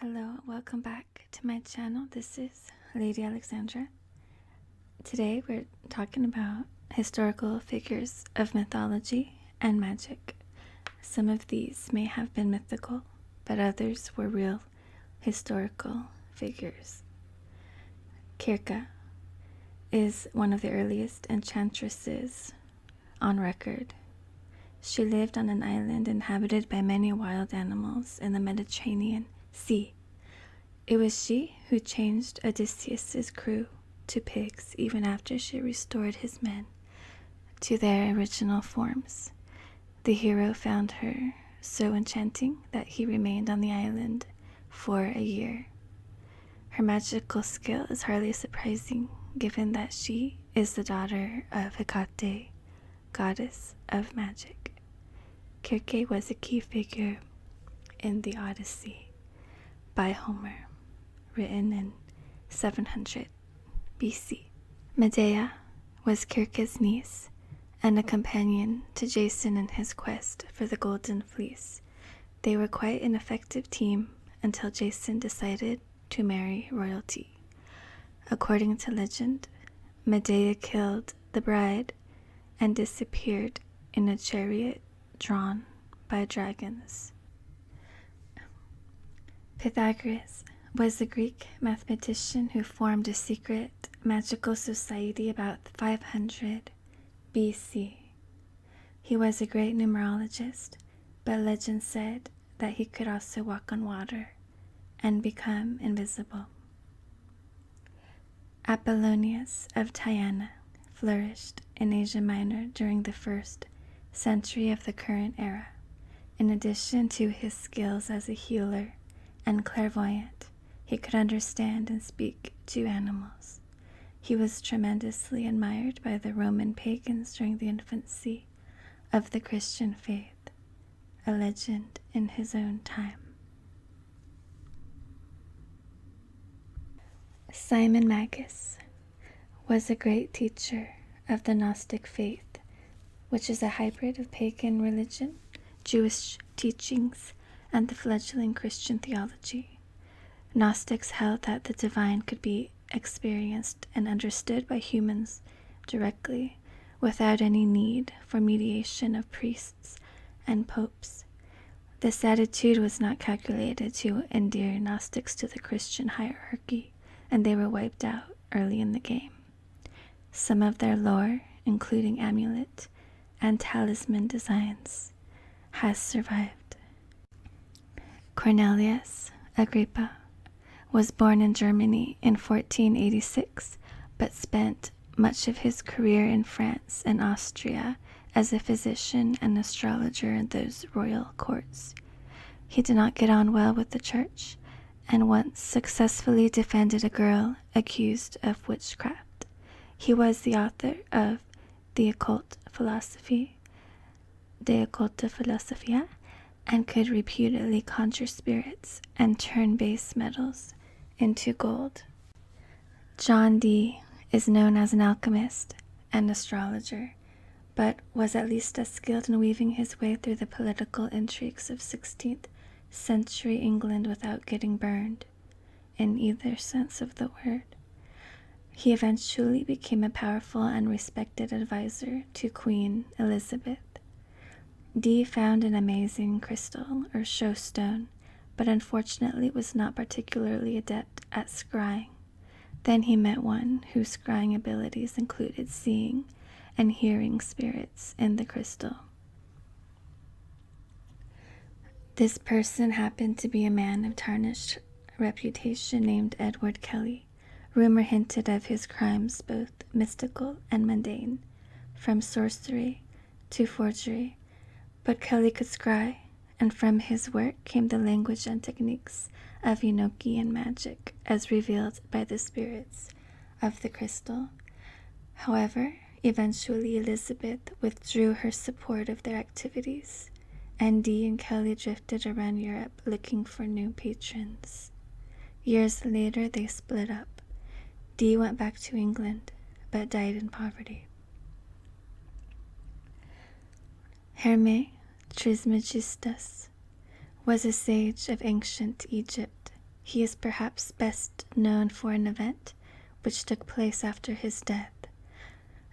Hello, welcome back to my channel. This is Lady Alexandra. Today we're talking about historical figures of mythology and magic. Some of these may have been mythical, but others were real historical figures. Circe is one of the earliest enchantresses on record. She lived on an island inhabited by many wild animals in the Mediterranean Sea. It was she who changed Odysseus's crew to pigs even after she restored his men to their original forms. The hero found her so enchanting that he remained on the island for a year. Her magical skill is hardly surprising, given that she is the daughter of Hecate, goddess of magic. Circe was a key figure in the Odyssey by Homer, written in 700 BC. Medea was Circe's niece and a companion to Jason in his quest for the Golden Fleece. They were quite an effective team until Jason decided to marry royalty. According to legend, Medea killed the bride and disappeared in a chariot drawn by dragons. Pythagoras was a Greek mathematician who formed a secret magical society about 500 BC. He was a great numerologist, but legend said that he could also walk on water and become invisible. Apollonius of Tyana flourished in Asia Minor during the 1st century of the current era. In addition to his skills as a healer and clairvoyant, he could understand and speak to animals. He was tremendously admired by the Roman pagans during the infancy of the Christian faith, a legend in his own time. Simon Magus was a great teacher of the Gnostic faith, which is a hybrid of pagan religion, Jewish teachings, and the fledgling Christian theology. Gnostics held that the divine could be experienced and understood by humans directly, without any need for mediation of priests and popes. This attitude was not calculated to endear Gnostics to the Christian hierarchy, and they were wiped out early in the game. Some of their lore, including amulet and talisman designs, has survived. Cornelius Agrippa was born in Germany in 1486, but spent much of his career in France and Austria as a physician and astrologer in those royal courts. He did not get on well with the church, and once successfully defended a girl accused of witchcraft. He was the author of the Occult Philosophy, De Occulta Philosophia, and could reputedly conjure spirits and turn base metals into gold. John Dee is known as an alchemist and astrologer, but was at least as skilled in weaving his way through the political intrigues of 16th century England without getting burned, in either sense of the word. He eventually became a powerful and respected advisor to Queen Elizabeth. Dee found an amazing crystal or show stone, but unfortunately was not particularly adept at scrying. Then he met one whose scrying abilities included seeing and hearing spirits in the crystal. This person happened to be a man of tarnished reputation named Edward Kelly. Rumor hinted of his crimes, both mystical and mundane, from sorcery to forgery. But Kelly could scry, and from his work came the language and techniques of Enochian magic, as revealed by the spirits of the crystal. However, eventually Elizabeth withdrew her support of their activities, and Dee and Kelly drifted around Europe looking for new patrons. Years later, they split up. Dee went back to England, but died in poverty. Hermes Trismegistus was a sage of ancient Egypt He is perhaps best known for an event which took place after his death.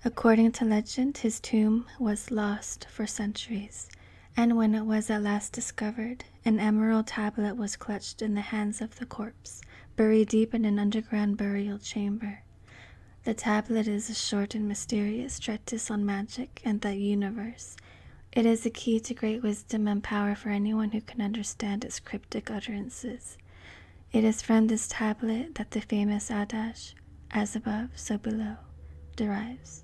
According to legend, his tomb was lost for centuries, and when it was at last discovered, an emerald tablet was clutched in the hands of the corpse, buried deep in an underground burial chamber. The tablet is a short and mysterious treatise on magic and the universe. It is a key to great wisdom and power for anyone who can understand its cryptic utterances. It is from this tablet that the famous adage, "as above, so below," derives.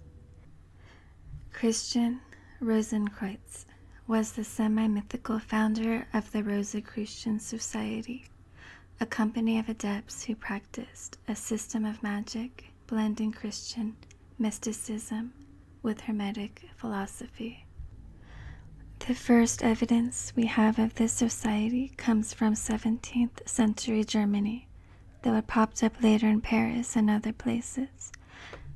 Christian Rosenkreuz was the semi-mythical founder of the Rosenkreuz Society, a company of adepts who practiced a system of magic blending Christian mysticism with Hermetic philosophy. The first evidence we have of this society comes from 17th century Germany, though it popped up later in Paris and other places.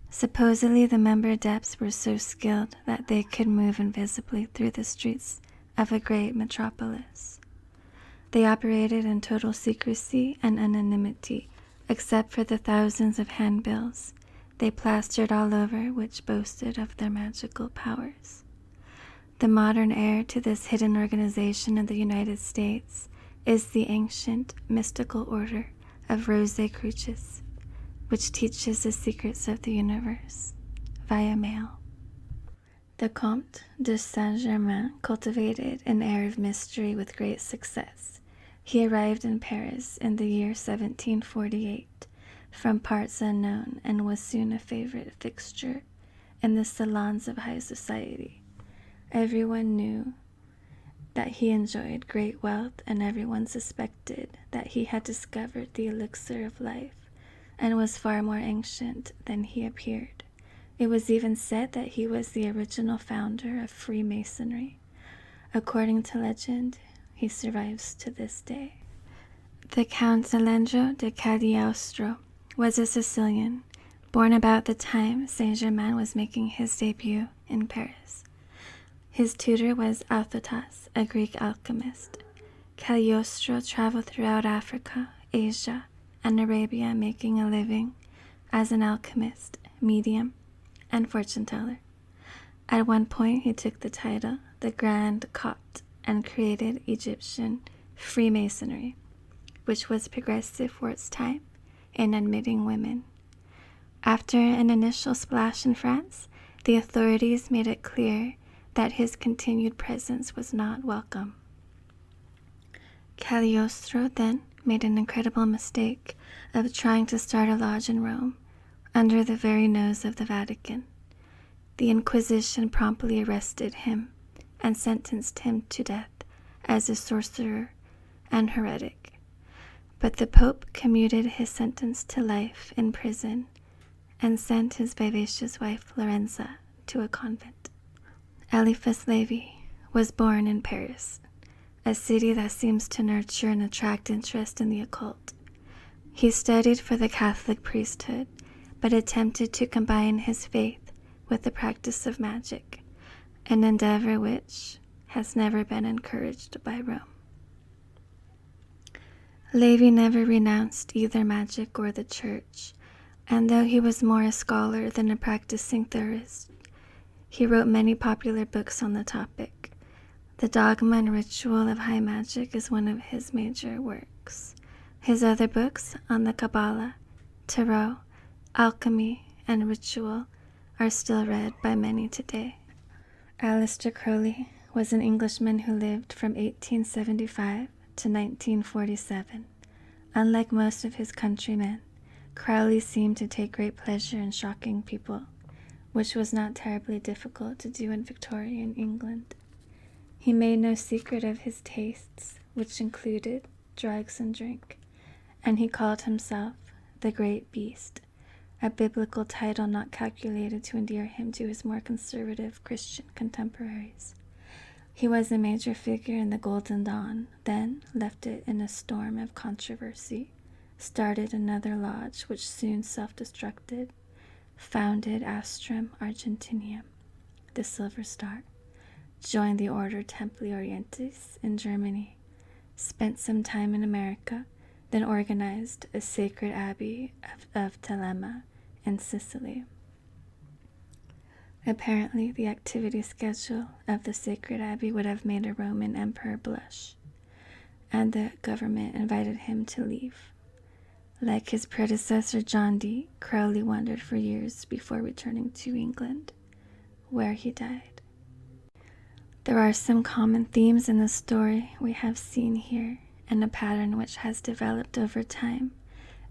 Supposedly, the member adepts were so skilled that they could move invisibly through the streets of a great metropolis. They operated in total secrecy and anonymity, except for the thousands of handbills they plastered all over which boasted of their magical powers. The modern heir to this hidden organization in the United States is the ancient mystical order of Rosenkreuz, which teaches the secrets of the universe via mail. The Comte de Saint-Germain cultivated an air of mystery with great success. He arrived in Paris in the year 1748 from parts unknown and was soon a favorite fixture in the salons of high society. Everyone knew that he enjoyed great wealth, and everyone suspected that he had discovered the elixir of life and was far more ancient than he appeared. It was even said that he was the original founder of Freemasonry. According to legend, he survives to this day. The Count Allendro de Cagliostro was a Sicilian, born about the time Saint-Germain was making his debut in Paris. His tutor was Eliphas, a Greek alchemist. Cagliostro traveled throughout Africa, Asia, and Arabia, making a living as an alchemist, medium, and fortune teller. At one point, he took the title the Grand Copt and created Egyptian Freemasonry, which was progressive for its time in admitting women. After an initial splash in France, the authorities made it clear that his continued presence was not welcome. Cagliostro then made an incredible mistake of trying to start a lodge in Rome under the very nose of the Vatican. The Inquisition promptly arrested him and sentenced him to death as a sorcerer and heretic. But the Pope commuted his sentence to life in prison and sent his vivacious wife Lorenza to a convent. Eliphas Levi was born in Paris, a city that seems to nurture and attract interest in the occult. He studied for the Catholic priesthood, but attempted to combine his faith with the practice of magic, an endeavor which has never been encouraged by Rome. Levi never renounced either magic or the church, and though he was more a scholar than a practicing theorist, he wrote many popular books on the topic. The Dogma and Ritual of High Magic is one of his major works. His other books on the Kabbalah, Tarot, alchemy, and ritual are still read by many today. Aleister Crowley was an Englishman who lived from 1875 to 1947. Unlike most of his countrymen, Crowley seemed to take great pleasure in shocking people, which was not terribly difficult to do in Victorian England. He made no secret of his tastes, which included drugs and drink, and he called himself the Great Beast, a biblical title not calculated to endear him to his more conservative Christian contemporaries. He was a major figure in the Golden Dawn, then left it in a storm of controversy, started another lodge which soon self-destructed, founded Astrum Argentinium, the Silver Star, joined the Order Templi Orientis in Germany, spent some time in America, then organized a sacred abbey of Telema in Sicily. Apparently, the activity schedule of the sacred abbey would have made a Roman emperor blush, and the government invited him to leave. Like his predecessor John Dee, Crowley wandered for years before returning to England, where he died. There are some common themes in the story we have seen here, and a pattern which has developed over time.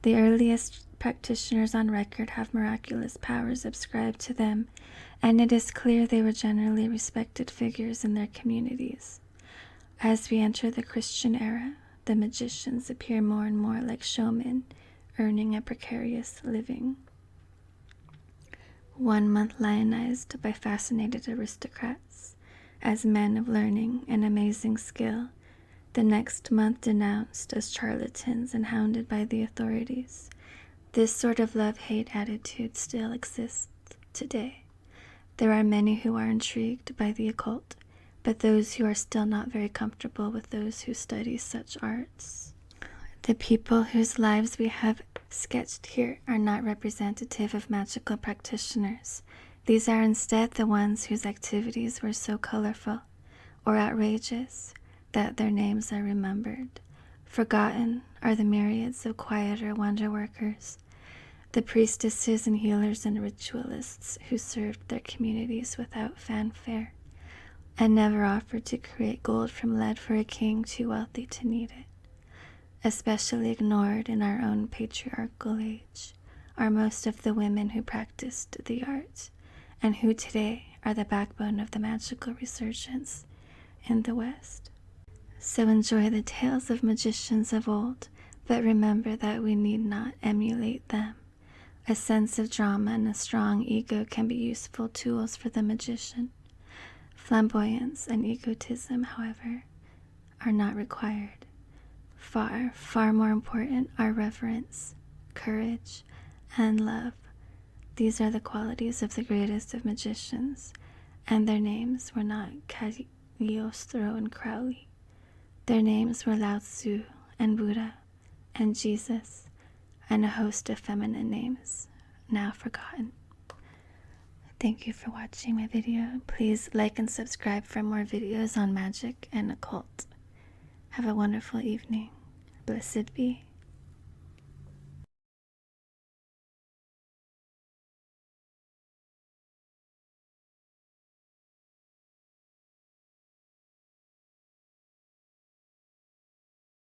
The earliest practitioners on record have miraculous powers ascribed to them, and it is clear they were generally respected figures in their communities. As we enter the Christian era, the magicians appear more and more like showmen, earning a precarious living. 1 month lionized by fascinated aristocrats as men of learning and amazing skill, the next month denounced as charlatans and hounded by the authorities. This sort of love-hate attitude still exists today. There are many who are intrigued by the occult, but those who are still not very comfortable with those who study such arts. The people whose lives we have sketched here are not representative of magical practitioners. These are instead the ones whose activities were so colorful or outrageous that their names are remembered. Forgotten are the myriads of quieter wonder workers, the priestesses and healers and ritualists who served their communities without fanfare, and never offered to create gold from lead for a king too wealthy to need it. Especially ignored in our own patriarchal age are most of the women who practiced the art, and who today are the backbone of the magical resurgence in the West. So enjoy the tales of magicians of old, but remember that we need not emulate them. A sense of drama and a strong ego can be useful tools for the magician. Flamboyance and egotism, however, are not required. Far, far more important are reverence, courage, and love. These are the qualities of the greatest of magicians, and their names were not Cagliostro and Crowley. Their names were Lao Tzu and Buddha and Jesus, and a host of feminine names, now forgotten. Thank you for watching my video. Please like and subscribe for more videos on magic and occult. Have a wonderful evening. Blessed be.